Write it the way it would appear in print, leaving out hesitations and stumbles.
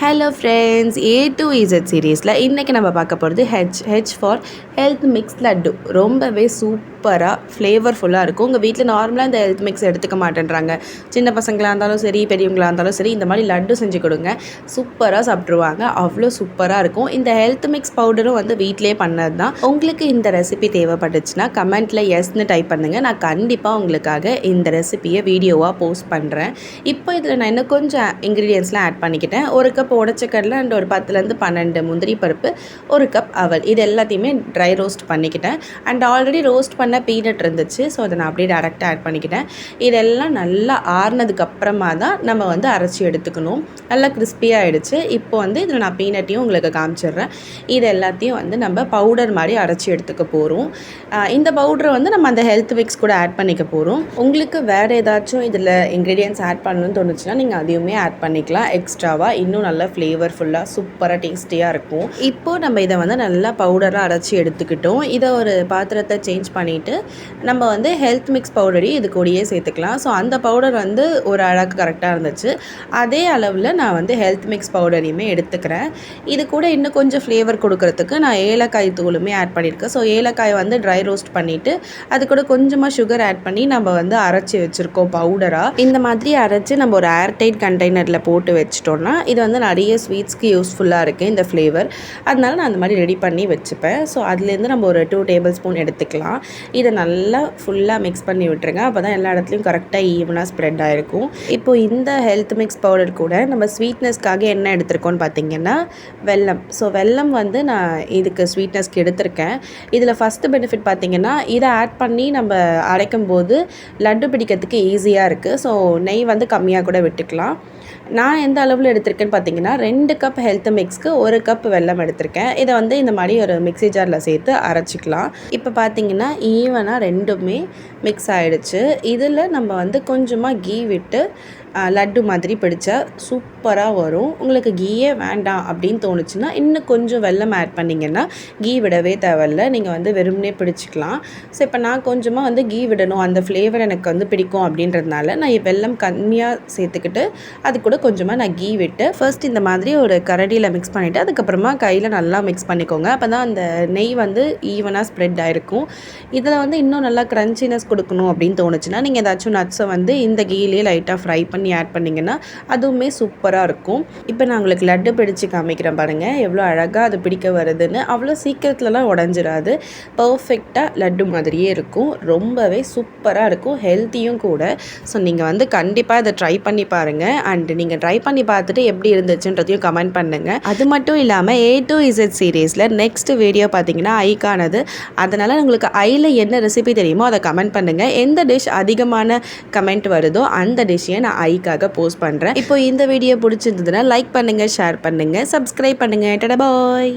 Hello friends, A to Z சீரீஸில் இன்றைக்கி நம்ம பார்க்க போகிறது H for health mix laddu. ரொம்பவே சூப்பராக ஃப்ளேவர்ஃபுல்லாக இருக்கும். உங்கள் வீட்டில் நார்மலாக இந்த ஹெல்த் மிக்ஸ் எடுத்துக்க மாட்டேன்றாங்க. சின்ன பசங்களாக இருந்தாலும் சரி, பெரியவங்களாக இருந்தாலும் சரி, இந்த மாதிரி லட்டு செஞ்சு கொடுங்க. சூப்பராக சாப்பிட்ருவாங்க. அவ்வளோ சூப்பராக இருக்கும். இந்த ஹெல்த் மிக்ஸ் பவுடரும் வந்து வீட்டிலே பண்ணது தான். உங்களுக்கு இந்த ரெசிபி தேவைப்பட்டுச்சுன்னா கமெண்ட்டில் எஸ்ன்னு டைப் பண்ணுங்கள். நான் கண்டிப்பாக உங்களுக்காக இந்த ரெசிபியை வீடியோவாக போஸ்ட் பண்ணுறேன். இப்போ இதில் நான் இன்னும் கொஞ்சம் இன்க்ரீடியன்ஸ்லாம் ஆட் பண்ணிக்கிட்டேன். ஒரு கப் உடச்சக்கடலை அண்ட் ஒரு 10லேருந்து 12 முந்திரி பருப்பு, ஒரு கப் அவல், இது எல்லாத்தையுமே ட்ரை ரோஸ்ட் பண்ணிக்கிட்டேன். அண்ட் ஆல்ரெடி ரோஸ்ட் பண்ண பீனட் இருந்துச்சு, ஸோ அதை நான் அப்படியே டேரெக்டாக ஆட் பண்ணிக்கிட்டேன். இதெல்லாம் நல்லா ஆறுனதுக்கு அப்புறமா தான் நம்ம வந்து அரைச்சி எடுத்துக்கணும். நல்லா கிறிஸ்பியாக ஆகிடுச்சு. இப்போ வந்து இதில் நான் பீனட்டையும் உங்களுக்கு காமிச்சிடுறேன். இது எல்லாத்தையும் வந்து நம்ம பவுடர் மாதிரி அரைச்சி எடுத்துக்க போகிறோம். இந்த பவுடரை வந்து நம்ம அந்த ஹெல்த் மிக்ஸ் கூட ஆட் பண்ணிக்க போகிறோம். உங்களுக்கு வேறு ஏதாச்சும் இதில் இன்க்ரீடியன்ஸ் ஆட் பண்ணணும்னு தோணுச்சுன்னா நீங்கள் அதையுமே ஆட் பண்ணிக்கலாம். எக்ஸ்ட்ராவாக இன்னும் நல்லா ஃப்ளேவர்ஃபுல்லாக சூப்பராக டேஸ்டியாக இருக்கும். இப்போது நம்ம இதை வந்து நல்லா பவுடராக அரைச்சி எடுத்துக்கிட்டோம். இதை ஒரு பாத்திரத்தை சேஞ்ச் பண்ணிவிட்டு நம்ம வந்து ஹெல்த் மிக்ஸ் பவுடரையும் இது கூடயே சேர்த்துக்கலாம். ஸோ அந்த பவுடர் வந்து ஒரு அளவுக்கு கரெக்டாக இருந்துச்சு. அதே அளவில் நான் வந்து ஹெல்த் மிக்ஸ் பவுடரையுமே எடுத்துக்கிறேன். இது கூட இன்னும் கொஞ்சம் ஃப்ளேவர் கொடுக்கறதுக்கு நான் ஏலக்காய் தூளுமே ஆட் பண்ணியிருக்கேன். ஸோ ஏலக்காய் வந்து ட்ரை ரோஸ்ட் பண்ணிவிட்டு அது கூட கொஞ்சமாக சுகர் ஆட் பண்ணி நம்ம வந்து அரைச்சி வச்சுருக்கோம் பவுடராக. இந்த மாதிரி அரைச்சி நம்ம ஒரு ஏர்டைட் கண்டெய்னரில் போட்டு வச்சிட்டோன்னா இது வந்து நிறைய ஸ்வீட்ஸ்க்கு யூஸ்ஃபுல்லாக இருக்குது இந்த ஃப்ளேவர். அதனால நான் அந்த மாதிரி ரெடி பண்ணி வச்சுப்பேன். ஸோ அதுலேருந்து நம்ம ஒரு 2 டேபிள் ஸ்பூன் எடுத்துக்கலாம். இதை நல்லா ஃபுல்லாக மிக்ஸ் பண்ணி விட்டுருங்க. அப்போ தான் எல்லா இடத்துலையும் கரெக்டாக ஈவனாக ஸ்ப்ரெட் ஆகிருக்கும். இப்போ இந்த ஹெல்த் மிக்ஸ் பவுடர் கூட நம்ம ஸ்வீட்னஸ்க்காக என்ன எடுத்திருக்கோன்னு பார்த்தீங்கன்னா வெல்லம். ஸோ வெல்லம் வந்து நான் இதுக்கு ஸ்வீட்னஸ்க்கு எடுத்திருக்கேன். இதில் ஃபஸ்ட்டு பெனிஃபிட் பார்த்திங்கன்னா இதை ஆட் பண்ணி நம்ம அரைக்கும் போது லட்டு பிடிக்கிறதுக்கு ஈஸியாக இருக்குது. ஸோ நெய் வந்து கம்மியாக கூட விட்டுக்கலாம். நான் எந்த அளவில் எடுத்திருக்கேன்னு பார்த்தீங்கன்னா 2 கப் ஹெல்த் மிக்ஸ்க்கு 1 கப் வெல்லம் எடுத்திருக்கேன். இதை வந்து இந்த மாதிரி ஒரு மிக்ஸி ஜாரில் சேர்த்து அரைச்சிக்கலாம். இப்போ பார்த்தீங்கன்னா ஈவனாக ரெண்டுமே மிக்ஸ் ஆகிடுச்சு. இதில் நம்ம வந்து கொஞ்சமாக கீ விட்டு லட்டு மாதிரி பிடிச்சா சூப்பராக வரும். உங்களுக்கு கீயே வேண்டாம் அப்படின்னு தோணுச்சுன்னா இன்னும் கொஞ்சம் வெல்லம் ஆட் பண்ணிங்கன்னா கீ விடவே தேவையில்லை. நீங்கள் வந்து வெறுமனே பிடிச்சிக்கலாம். ஸோ இப்போ நான் கொஞ்சமாக வந்து கீ விடணும், அந்த ஃப்ளேவர் எனக்கு வந்து பிடிக்கும் அப்படின்றதுனால நான் வெல்லம் கம்மியாக சேர்த்துக்கிட்டு அது கூட கொஞ்சமாக நான் கீ விட்டு ஃபர்ஸ்ட் இந்த மாதிரி ஒரு கரடியில் மிக்ஸ் பண்ணிவிட்டு அதுக்கப்புறமா கையில் நல்லா மிக்ஸ் பண்ணிக்கோங்க. அப்போ தான் அந்த நெய் வந்து ஈவனாக ஸ்ப்ரெட் ஆகிருக்கும். இதில் வந்து இன்னும் நல்லா க்ரன்ச்சினஸ் கொடுக்கணும் அப்படின்னு தோணுச்சுன்னா நீங்கள் ஏதாச்சும் நட்ஸை வந்து இந்த கீலேயே லைட்டாக ஃப்ரை பண்ணி ஆட் பண்ணிங்கன்னா அதுவுமே சூப்பராக இருக்கும். இப்போ நான் உங்களுக்கு லட்டு பிடிச்சி காமிக்கிறேன் பாருங்கள், எவ்வளோ அழகாக அது பிடிக்க வருதுன்னு. அவ்வளோ சீக்கிரத்துலலாம் உடஞ்சிடாது. பர்ஃபெக்டாக லட்டு மாதிரியே இருக்கும். ரொம்பவே சூப்பராக இருக்கும், ஹெல்த்தியும் கூட. ஸோ நீங்கள் வந்து கண்டிப்பாக இதை ட்ரை பண்ணி பாருங்கள். அண்ட் நீங்கள் ட்ரை பண்ணி பார்த்துட்டு எப்படி இருந்துச்சுன்றதையும் கமெண்ட் பண்ணுங்கள். அது மட்டும் இல்லாமல் A to Z சீரீஸில் நெக்ஸ்ட் வீடியோ பார்த்தீங்கன்னா ஐக்கானது. அதனால் உங்களுக்கு ஐயில் என்ன ரெசிபி தெரியுமோ அதை கமெண்ட் பண்ணுங்கள். எந்த டிஷ் அதிகமான கமெண்ட் வருதோ அந்த டிஷ்ஷையை நான் ஐக்காக போஸ்ட் பண்ணுறேன். இப்போ இந்த வீடியோ பிடிச்சிருந்ததுன்னா லைக் பண்ணுங்கள், ஷேர் பண்ணுங்கள், சப்ஸ்கிரைப் பண்ணுங்கள். டடா பாய்.